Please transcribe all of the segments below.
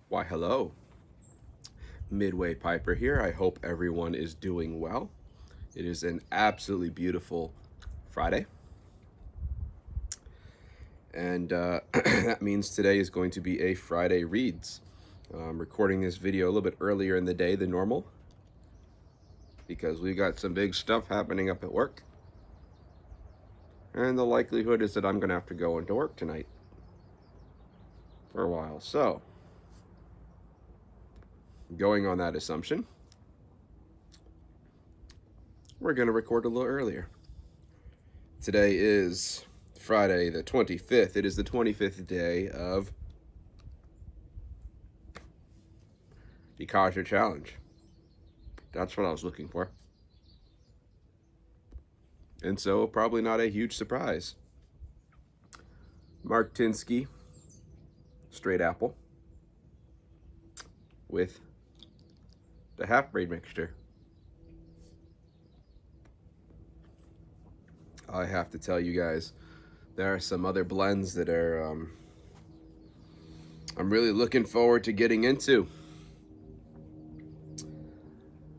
Why, hello. Midway Piper here. I hope everyone is doing well. It is an absolutely beautiful Friday. And that means today is going to be a Friday Reads. I'm recording this video a little bit earlier in the day than normal because we got some big stuff happening up at work. And the likelihood is that I'm going to have to go into work tonight for a while. So, going on that assumption, we're going to record a little earlier. Today is Friday the 25th. It is the 25th day of the Kaja Challenge. That's what I was looking for. And so, probably not a huge surprise. Mark Tinsky, straight apple, with the half-breed mixture. I have to tell you guys, there are some other blends that are I'm really looking forward to getting into.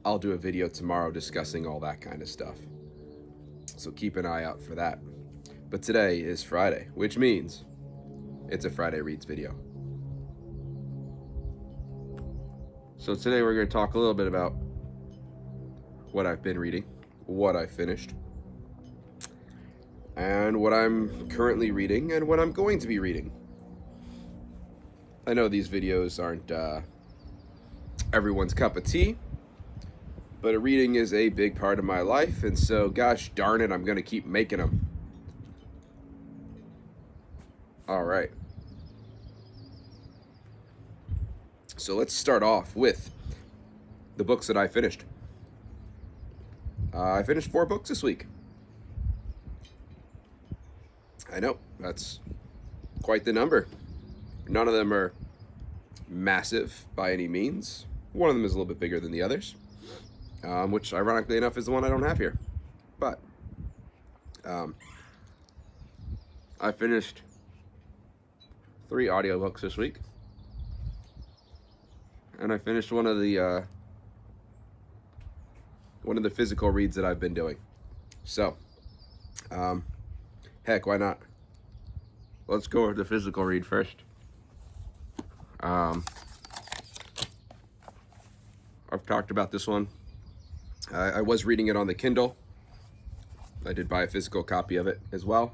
I'll do a video tomorrow discussing all that kind of stuff. So keep an eye out for that. But today is Friday, which means it's a Friday Reads video. So today we're going to talk a little bit about what I've been reading, what I finished, and what I'm currently reading and what I'm going to be reading. I know these videos aren't everyone's cup of tea, but reading is a big part of my life, and so gosh darn it, I'm going to keep making them. All right. So let's start off with the books that I finished. I finished 4 books this week. I know, that's quite the number. None of them are massive by any means. One of them is a little bit bigger than the others, which ironically enough is the one I don't have here. But I finished 3 audiobooks this week. And I finished one of the physical reads that I've been doing. So, heck, why not? Let's go with the physical read first. I've talked about this one. I was reading it on the Kindle. I did buy a physical copy of it as well.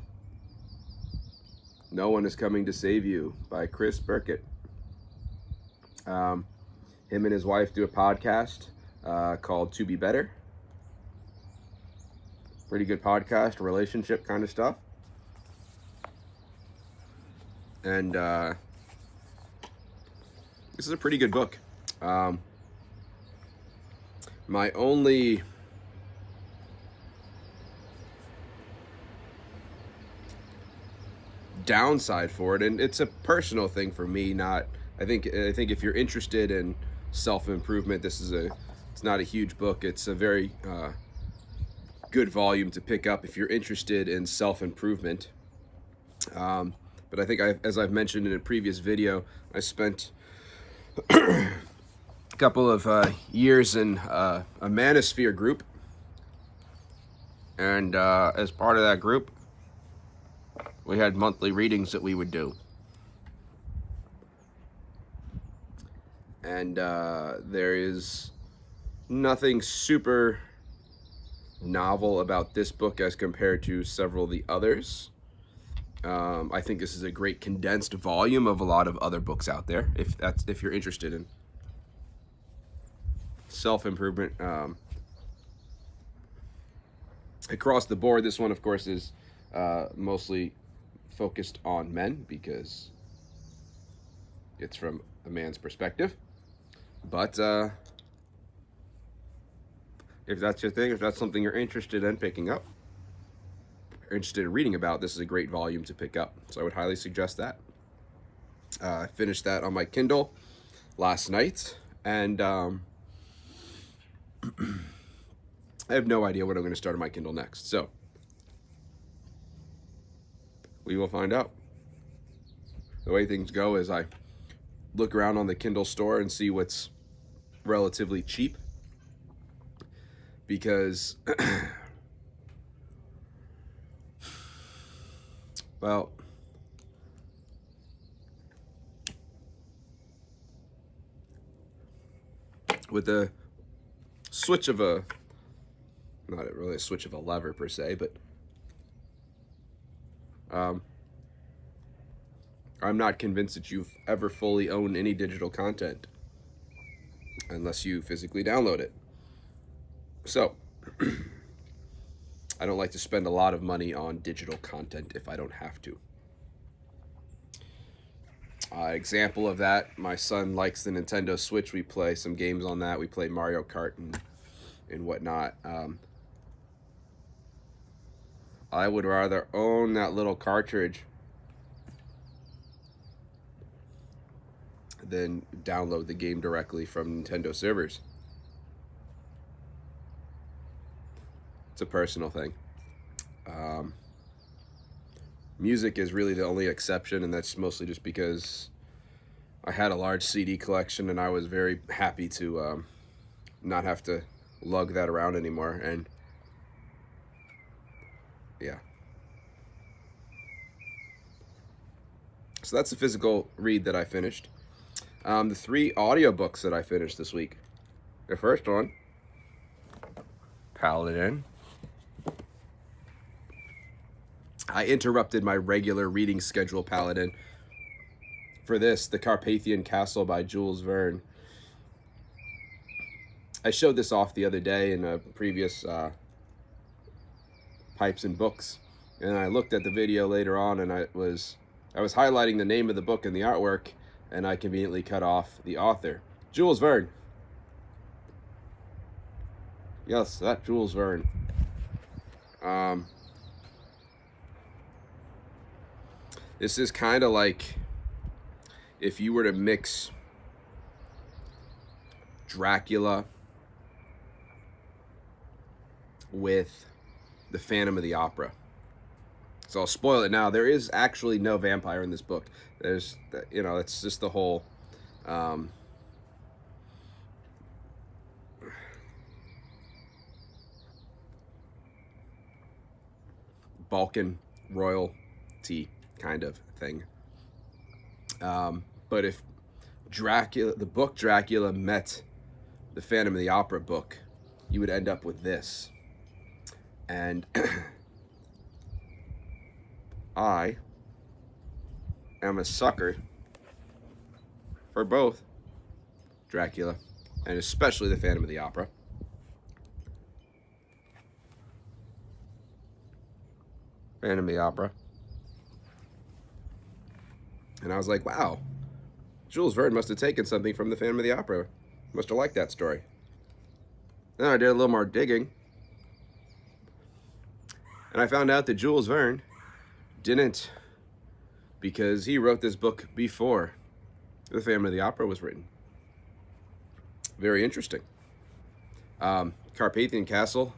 No One Is Coming to Save You by Chris Burkett. Him and his wife do a podcast called To Be Better. Pretty good podcast, relationship kind of stuff. And this is a pretty good book. My only downside for it, and it's a personal thing for me, not I think if you're interested in self-improvement, it's not a huge book. It's a very good volume to pick up if you're interested in self-improvement. But I think as I've mentioned in a previous video, I spent a couple of years in a manosphere group, and as part of that group, we had monthly readings that we would do. And there is nothing super novel about this book as compared to several of the others. I think this is a great condensed volume of a lot of other books out there, if you're interested in self-improvement. Across the board, this one, of course, is mostly focused on men because it's from a man's perspective. But if that's your thing, if that's something you're interested in picking up, or interested in reading about, this is a great volume to pick up. So I would highly suggest that. I finished that on my Kindle last night, and I have no idea what I'm going to start on my Kindle next. So we will find out. The way things go is I look around on the Kindle store and see what's relatively cheap, because well, with the switch of a, not really a switch of a lever per se, but I'm not convinced that you've ever fully owned any digital content unless you physically download it. So I don't like to spend a lot of money on digital content if I don't have to. Example of that, my son likes the Nintendo Switch. We play some games on that. We play Mario Kart and whatnot. I would rather own that little cartridge than download the game directly from Nintendo servers. It's a personal thing. Music is really the only exception, and that's mostly just because I had a large CD collection and I was very happy to not have to lug that around anymore. And yeah. So that's the physical read that I finished. The 3 audiobooks that I finished this week. The first one, Paladin. I interrupted my regular reading schedule, Paladin, for this, The Carpathian Castle by Jules Verne. I showed this off the other day in a previous Pipes and Books, and I looked at the video later on, and I was highlighting the name of the book and the artwork, and I conveniently cut off the author. Jules Verne. Yes, that Jules Verne. This is kind of like if you were to mix Dracula with the Phantom of the Opera. So I'll spoil it now. There is actually no vampire in this book. There's, it's just the whole Balkan royalty kind of thing. But if the book Dracula met the Phantom of the Opera book, you would end up with this. And I am a sucker for both Dracula and especially the Phantom of the Opera. Phantom of the Opera. And I was like, wow, Jules Verne must have taken something from the Phantom of the Opera. Must have liked that story. Then I did a little more digging, and I found out that Jules Verne didn't, because he wrote this book before the Phantom of the Opera was written. Very interesting. Carpathian Castle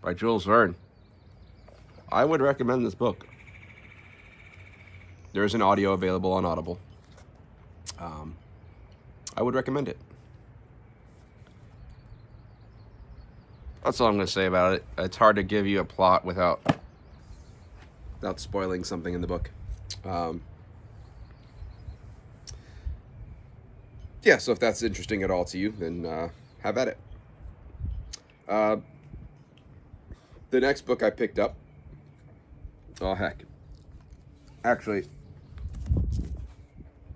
by Jules Verne. I would recommend this book. There is an audio available on Audible. I would recommend it. That's all I'm going to say about it. It's hard to give you a plot without spoiling something in the book. Yeah, so if that's interesting at all to you, then have at it. The next book I picked up, oh heck, actually,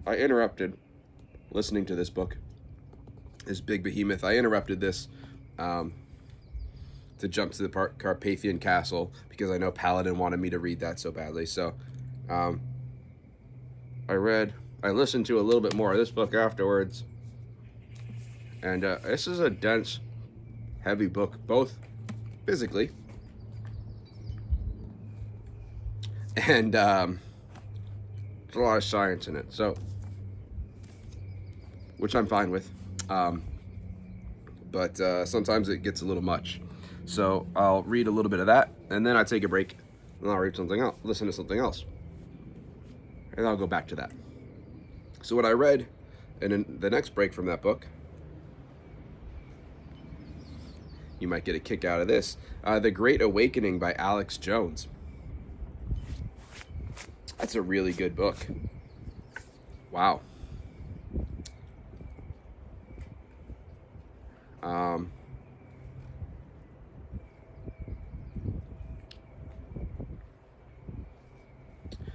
I interrupted listening to this book, this big behemoth. I interrupted this to jump to the Carpathian Castle because I know Paladin wanted me to read that so badly. So I listened to a little bit more of this book afterwards, and this is a dense, heavy book, both physically and there's a lot of science in it, so, which I'm fine with, but sometimes it gets a little much. So I'll read a little bit of that, and then I take a break, and I'll read something else, listen to something else, and I'll go back to that. So what I read And in the next break from that book, you might get a kick out of this. The Great Awakening by Alex Jones. That's a really good book. Wow.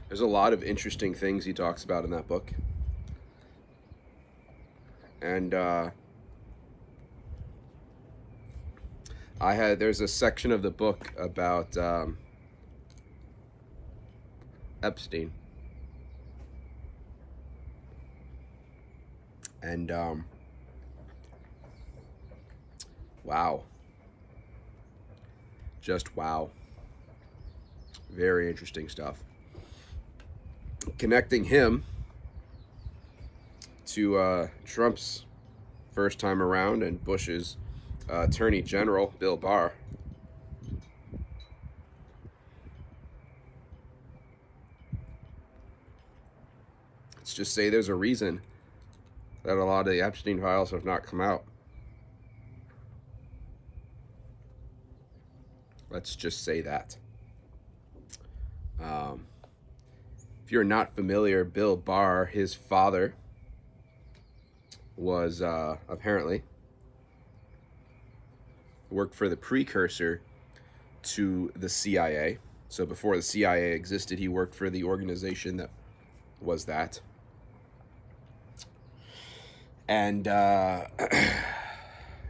There's a lot of interesting things he talks about in that book. And there's a section of the book about Epstein. And wow. Just wow. Very interesting stuff. Connecting him to Trump's first time around and Bush's Attorney General, Bill Barr. Let's just say there's a reason that a lot of the Epstein files have not come out. Let's just say that. If you're not familiar, Bill Barr, his father, was apparently worked for the precursor to the CIA. So before the CIA existed, he worked for the organization that was that. And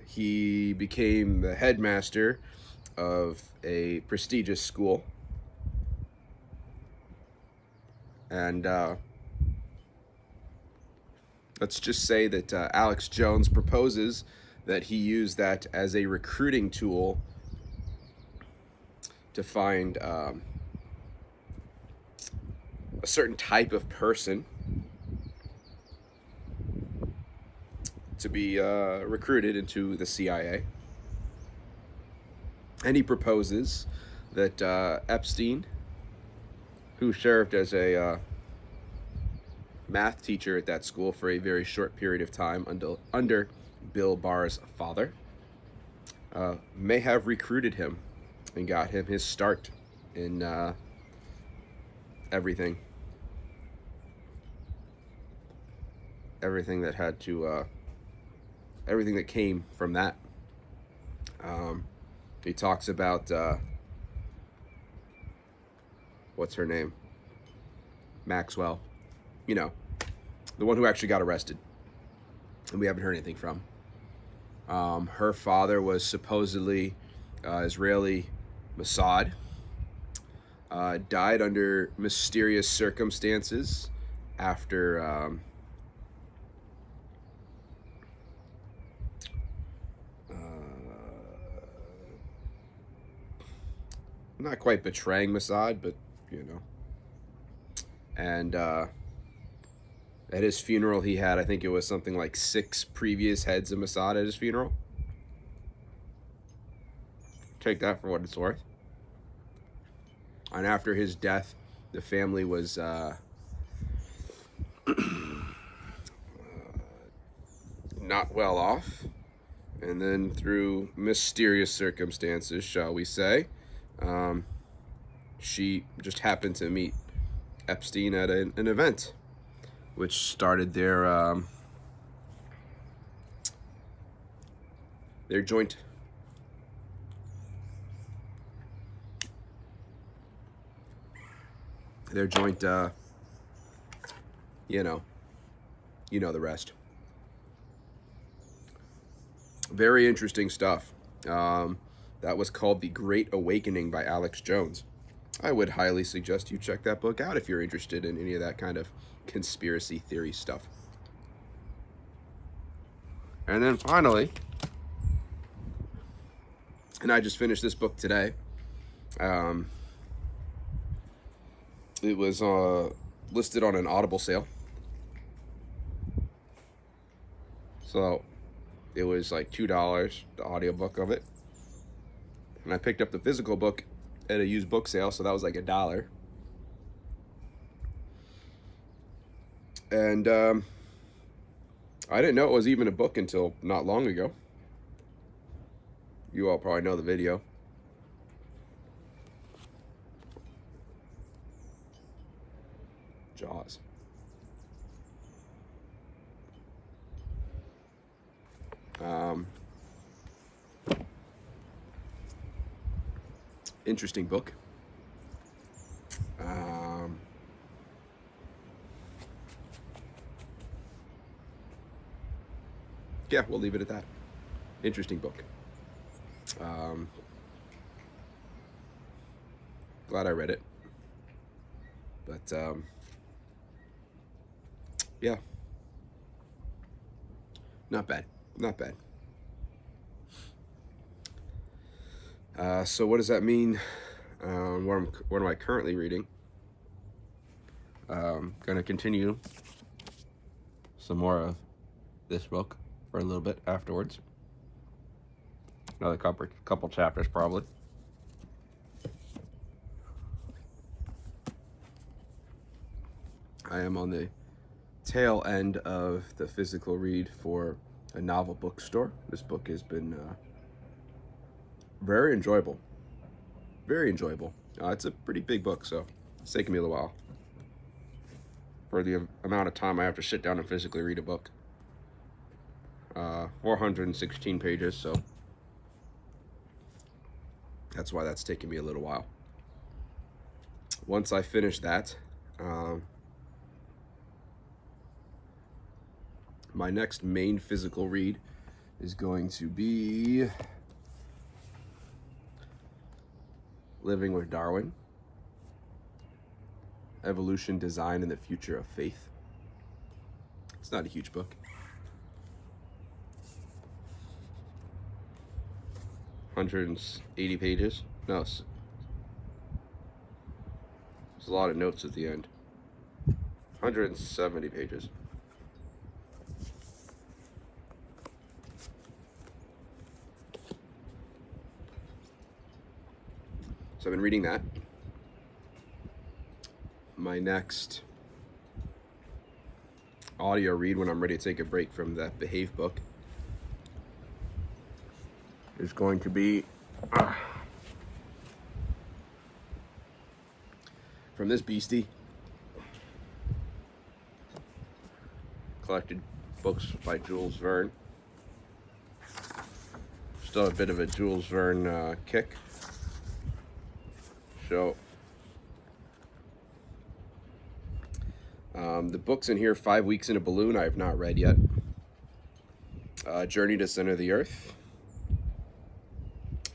he became the headmaster of a prestigious school. And let's just say that Alex Jones proposes that he used that as a recruiting tool to find a certain type of person to be recruited into the CIA. And he proposes that Epstein, who served as a math teacher at that school for a very short period of time under Bill Barr's father, may have recruited him and got him his start in everything that had to everything that came from that. He talks about what's her name? Maxwell. You know, the one who actually got arrested and we haven't heard anything from. Her father was supposedly Israeli Mossad. Died under mysterious circumstances after not quite betraying Mossad, but you know. And at his funeral, he had, I think it was something like 6 previous heads of Mossad at his funeral. Take that for what it's worth. And after his death, the family was not well off. And then through mysterious circumstances, shall we say, she just happened to meet Epstein at an event, which started their joint you know the rest. Very interesting stuff. That was called The Great Awakening by Alex Jones. I would highly suggest you check that book out if you're interested in any of that kind of conspiracy theory stuff. And then finally, and I just finished this book today. It was listed on an Audible sale. So it was like $2, the audiobook of it. And I picked up the physical book at a used book sale, so that was like $1. And I didn't know it was even a book until not long ago. You all probably know the video. Jaws. Interesting book. Yeah, we'll leave it at that. Interesting book. Glad I read it. But yeah, not bad. Not bad. So what does that mean? What am I currently reading? Gonna continue some more of this book for a little bit afterwards. Another couple chapters probably. I am on the tail end of the physical read for a novel bookstore. This book has been very enjoyable. Very enjoyable. It's a pretty big book, so it's taken me a little while for the amount of time I have to sit down and physically read a book. 416 pages, so that's why that's taken me a little while. Once I finish that, my next main physical read is going to be Living with Darwin, Evolution, Design, and the Future of Faith. It's not a huge book. 180 pages. No, there's a lot of notes at the end. 170 pages. So I've been reading that. My next audio read when I'm ready to take a break from that Behave book is going to be from this beastie, collected books by Jules Verne. Still a bit of a Jules Verne kick. So the book's in here, 5 Weeks in a Balloon, I have not read yet. Journey to Center of the Earth,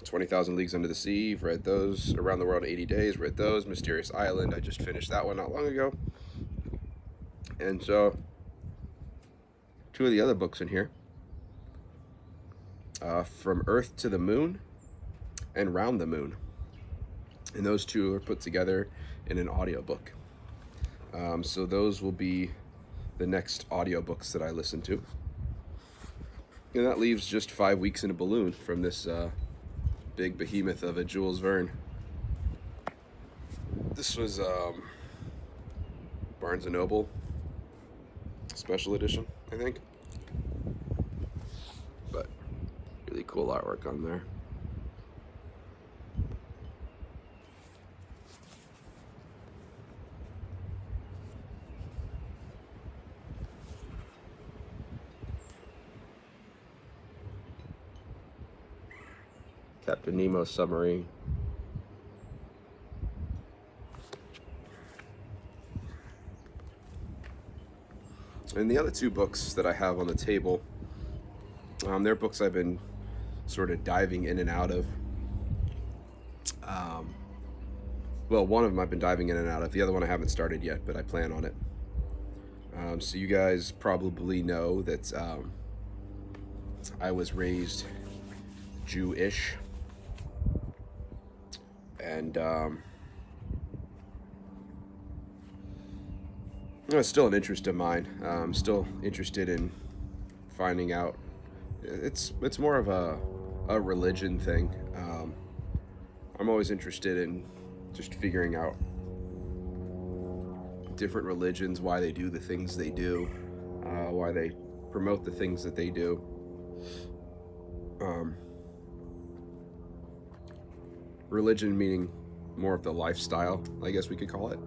20,000 Leagues Under the Sea, read those. Around the World in 80 Days, read those. Mysterious Island, I just finished that one not long ago. And so, two of the other books in here, From Earth to the Moon and Round the Moon. And those two are put together in an audiobook. So those will be the next audiobooks that I listen to. And that leaves just 5 Weeks in a Balloon from this big behemoth of a Jules Verne. This was Barnes & Noble special edition, I think. But really cool artwork on there. Captain Nemo submarine. And the other two books that I have on the table, they're books I've been sort of diving in and out of. Well, one of them I've been diving in and out of. The other one I haven't started yet, but I plan on it. So you guys probably know that I was raised Jewish. And it's still an interest of mine. I'm still interested in finding out. It's more of a religion thing. I'm always interested in just figuring out different religions, why they do the things they do, why they promote the things that they do. Um, religion meaning more of the lifestyle, I guess we could call it,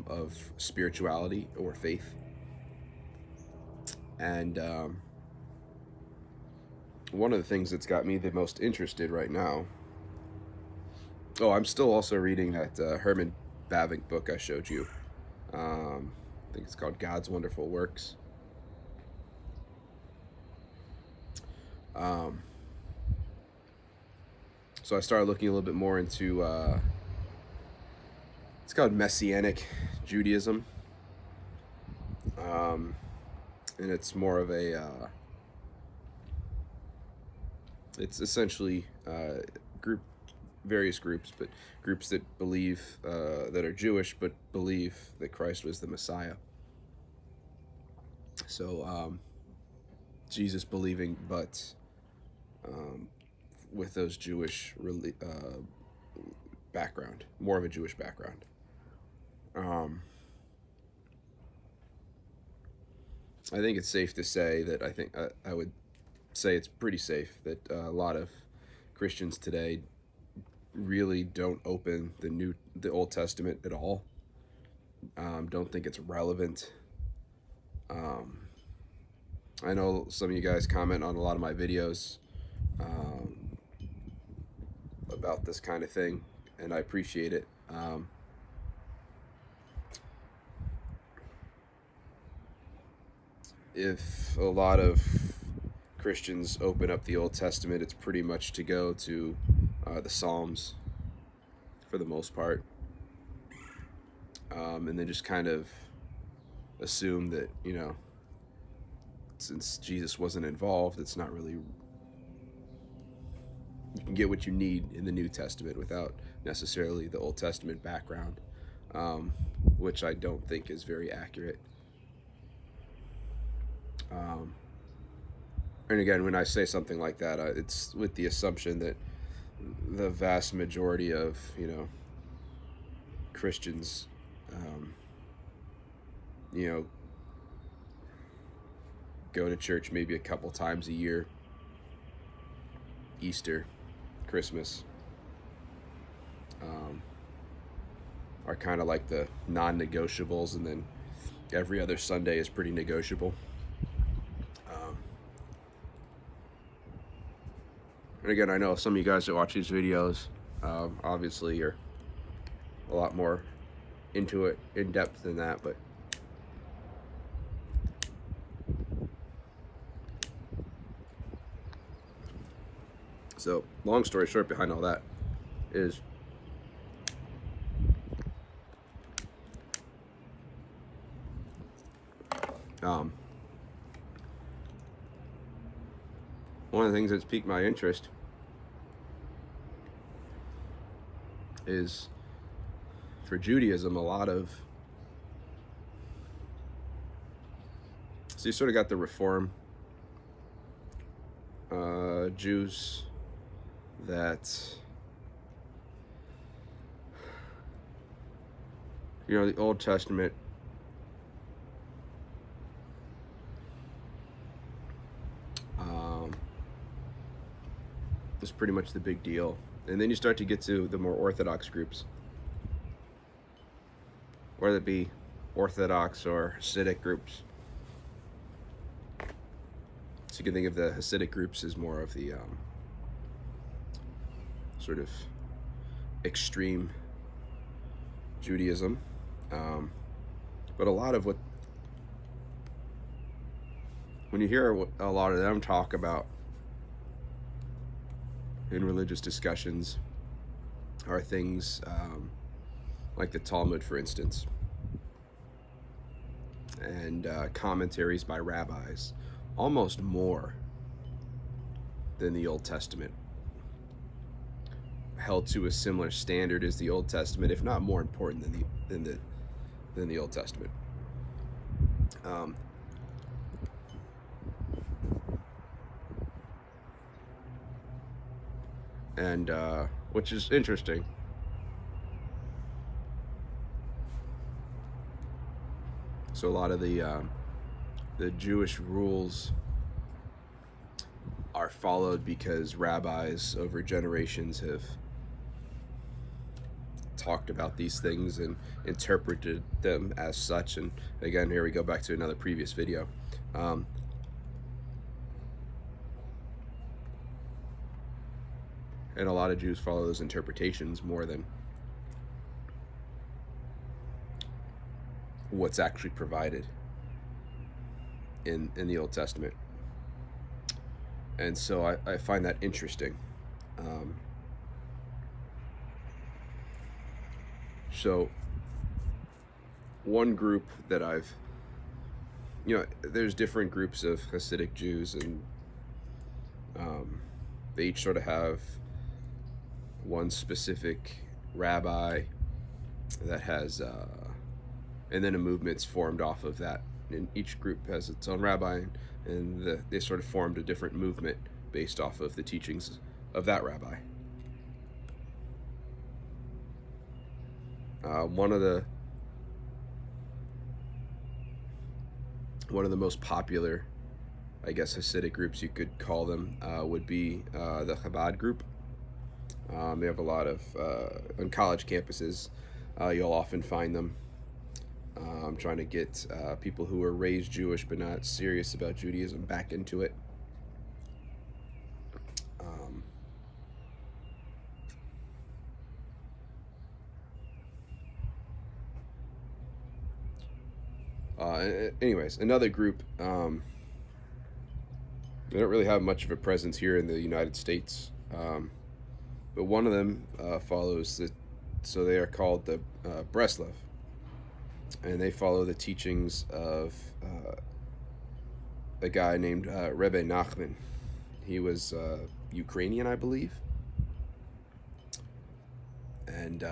of spirituality or faith. And one of the things that's got me the most interested right now. Oh, I'm still also reading that Herman Bavinck book I showed you. I think it's called God's Wonderful Works. So I started looking a little bit more into, it's called Messianic Judaism. And it's more of a, it's essentially various groups, but groups that believe, that are Jewish, but believe that Christ was the Messiah. So Jesus believing, but with those Jewish background, more of a Jewish background. I think it's safe to say that I would say it's pretty safe that a lot of Christians today really don't open the Old Testament at all. Don't think it's relevant. I know some of you guys comment on a lot of my videos about this kind of thing, and I appreciate it. If a lot of Christians open up the Old Testament, it's pretty much to go to the Psalms for the most part, and then just kind of assume that, you know, since Jesus wasn't involved, it's not really, you can get what you need in the New Testament without necessarily the Old Testament background, which I don't think is very accurate. And again, when I say something like that, it's with the assumption that the vast majority of, you know, Christians, you know, go to church maybe a couple times a year, Easter, Christmas, are kind of like the non-negotiables, and then every other Sunday is pretty negotiable. And again, I know some of you guys that watch these videos, obviously you're a lot more into it, in depth than that, but so long story short behind all that is one of the things that's piqued my interest is for Judaism, a lot of, so you sort of got the Reform Jews that, you know, the Old Testament is pretty much the big deal. And then you start to get to the more Orthodox groups, whether it be Orthodox or Hasidic groups. So you can think of the Hasidic groups as more of the sort of extreme Judaism. But a lot of what, when you hear what a lot of them talk about in religious discussions, are things like the Talmud, for instance, and commentaries by rabbis, almost more than the Old Testament, held to a similar standard as the Old Testament, if not more important than the Old Testament. And which is interesting. So a lot of the Jewish rules are followed because rabbis over generations have talked about these things and interpreted them as such. And again, here we go back to another previous video. And a lot of Jews follow those interpretations more than what's actually provided in the Old Testament. And so I find that interesting. So one group that I've, there's different groups of Hasidic Jews, and they each sort of have one specific rabbi that has, and then a movement's formed off of that. And each group has its own rabbi, and they sort of formed a different movement based off of the teachings of that rabbi. One of the most popular, I guess, Hasidic groups, you could call them, would be the Chabad group. They have a lot of, on college campuses, you'll often find them. Trying to get people who were raised Jewish but not serious about Judaism back into it. Anyways, another group, they don't really have much of a presence here in the United States, but one of them follows so they are called the Breslov, and they follow the teachings of a guy named Rebbe Nachman. He was Ukrainian, I believe, and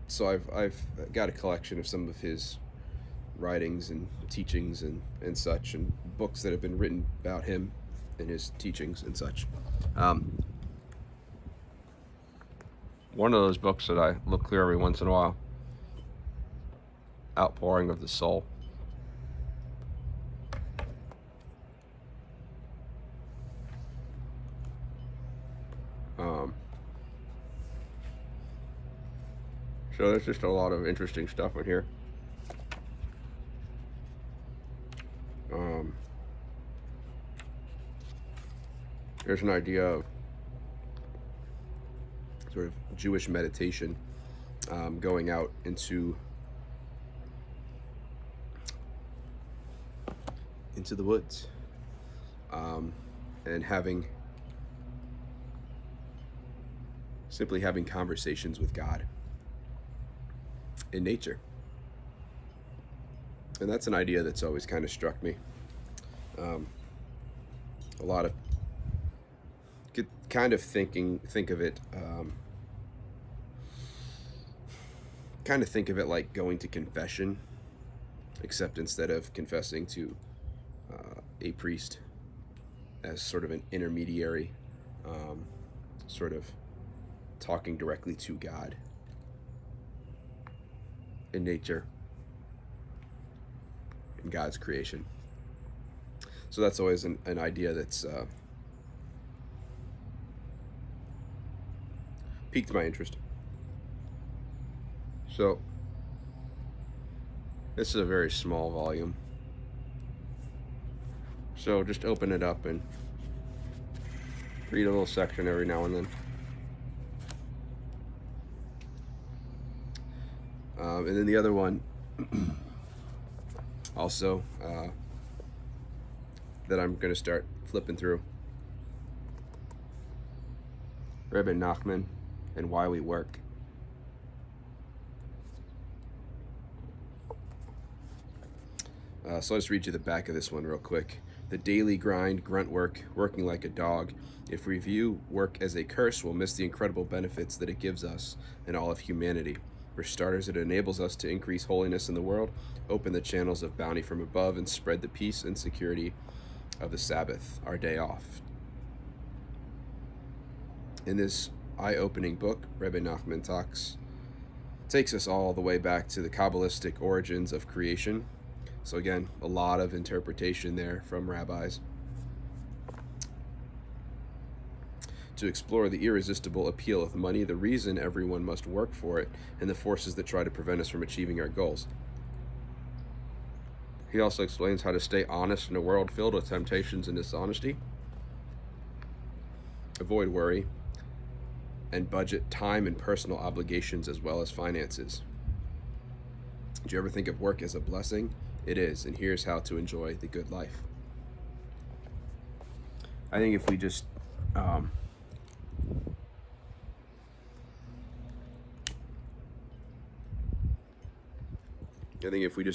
so I've got a collection of some of his writings and teachings and such, and books that have been written about him and his teachings and such. One of those books that I look through every once in a while, Outpouring of the Soul. So there's just a lot of interesting stuff in here. There's an idea of sort of Jewish meditation, going out into the woods, and simply having conversations with God in nature. And that's an idea that's always kind of struck me. A lot of could kind of think of it like going to confession, except instead of confessing to a priest as sort of an intermediary, sort of talking directly to God in nature, in God's creation. So that's always an idea that's piqued my interest. So this is a very small volume, so just open it up and read a little section every now and then. And then the other one also that I'm going to start flipping through, Rebbe Nachman and Why We Work. So I'll just read you the back of this one real quick. The daily grind, grunt work, working like a dog. If we view work as a curse, we'll miss the incredible benefits that it gives us and all of humanity. For starters, it enables us to increase holiness in the world, open the channels of bounty from above, and spread the peace and security of the Sabbath, our day off. In this eye-opening book, Rebbe Nachman takes us all the way back to the Kabbalistic origins of creation. So again, a lot of interpretation there from rabbis to explore the irresistible appeal of money, the reason everyone must work for it, and the forces that try to prevent us from achieving our goals. He also explains how to stay honest in a world filled with temptations and dishonesty, avoid worry, and budget time and personal obligations as well as finances. Do you ever think of work as a blessing? It is, and here's how to enjoy the good life. I think if we just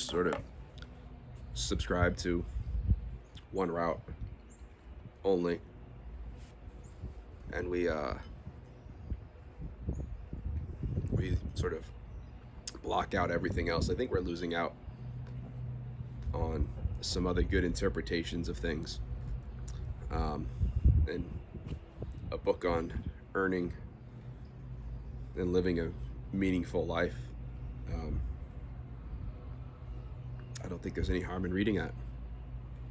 sort of subscribe to one route only, and we sort of block out everything else, I think we're losing out on some other good interpretations of things. And a book on earning and living a meaningful life, I don't think there's any harm in reading that.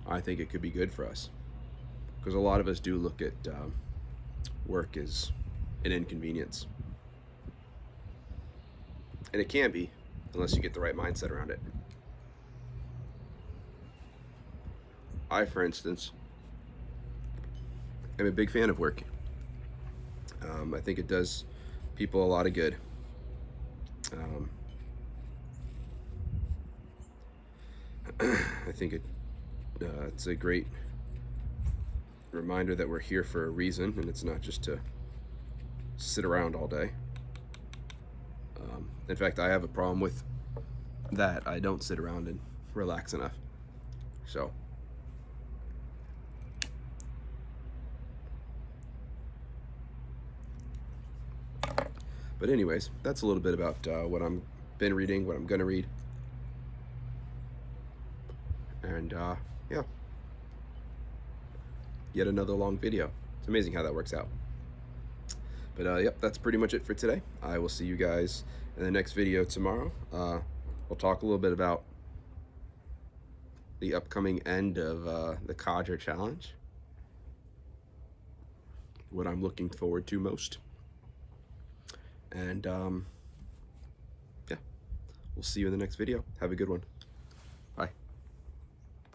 I think it could be good for us, because a lot of us do look at work as an inconvenience. And it can be, unless you get the right mindset around it. I, for instance, am a big fan of work. I think it does people a lot of good. I think it's a great reminder that we're here for a reason, and it's not just to sit around all day. In fact, I have a problem with that. I don't sit around and relax enough. So, but anyways, that's a little bit about what I'm been reading, what I'm gonna read, and yeah, yet another long video. It's amazing how that works out. But yep, that's pretty much it for today. I will see you guys in the next video tomorrow. We'll talk a little bit about the upcoming end of the Cadre Challenge, what I'm looking forward to most. And yeah, we'll see you in the next video. Have a good one.